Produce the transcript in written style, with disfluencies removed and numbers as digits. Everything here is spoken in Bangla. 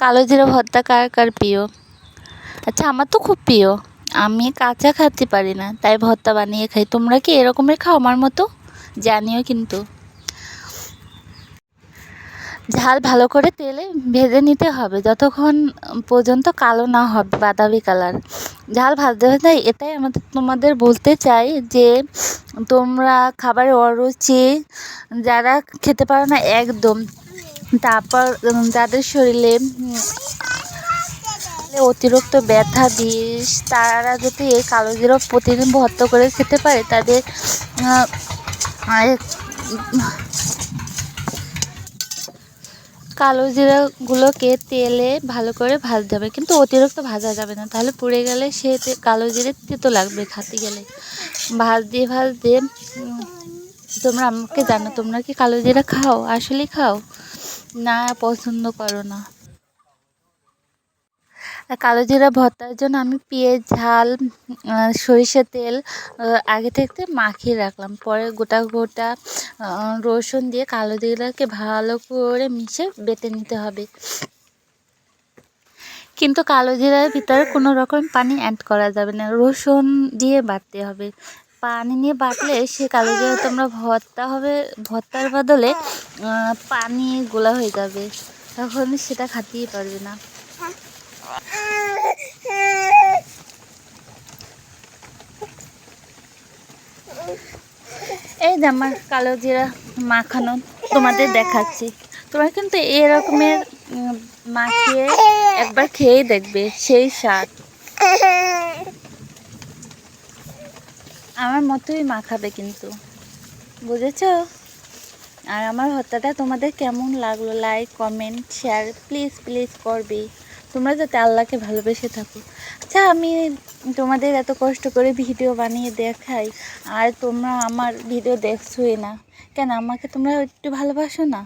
কালো জিরা ভর্তা কার কার প্রিয়? আচ্ছা, আমার তো খুব প্রিয়। আমি কাঁচা খেতে পারি না, তাই ভর্তা বানিয়ে খাই। তোমরা কি এরকমের খাও আমার মতো? জানিও কিন্তু। ঝাল ভালো করে তেলে ভেজে নিতে হবে যতক্ষণ পর্যন্ত কালো না হবে, বাদামি কালার। ঝাল ভাজতে ভাজতে এটাই তোমাদের বলতে চাই যে তোমরা খাবারের অরুচি যারা খেতে পারো না একদম, তারপর যাদের শরীরে অতিরিক্ত ব্যথা বিষ, তারা যদি এই কালো জিরা প্রতিদিন ভর্তা করে খেতে পারে তাদের কালো জিরাগুলোকে তেলে ভালো করে ভাজতে হবে, কিন্তু অতিরিক্ত ভাজা যাবে না, তাহলে পুড়ে গেলে সে কালো জিরে তেতো লাগবে খাতে গেলে। ভাজতে ভাজতে তোমরা আমাকে জানো, তোমরা কি কালো জিরা খাও? আসলেই খাও না পছন্দ করো না? কালো জিরা ভর্তার জন্য আমি পেঁয়াজ, ঝাল, সরিষার তেল আগে থেকে মাখিয়ে রাখলাম। পরে গোটা গোটা রসুন দিয়ে কালো জিরাকে ভালো করে মিশে বেটে নিতে হবে, কিন্তু কালো জিরার ভিতরে কোনো রকম পানি অ্যাড করা যাবে না, রসুন দিয়ে বাটতে হবে। পানি নিয়ে বাটলে সে কালো জিরা তোমরা ভর্তার বদলে পানি গোলা হয়ে যাবে, তখন সেটা খাতেই পারবে না। এই যে আমার কালো জিরা মাখানো তোমাদের দেখাচ্ছি। তোমরা কিন্তু এরকমের মাখিয়ে একবার খেয়েই দেখবে, সেই স্বাদ। আমার মতোই মাখাবে কিন্তু, বুঝেছো? আর আমার ভর্তাটা তোমাদের কেমন লাগলো? Like, comment, share please please করবে, তোমরা যাতে আল্লাহকে ভালোবেসে থাকো। আচ্ছা, আমি তোমাদের এত কষ্ট করে ভিডিও বানিয়ে দেখাই, আর তোমরা আমার ভিডিও দেখছোই না কেন? আমাকে তোমরা একটু ভালোবাসো না?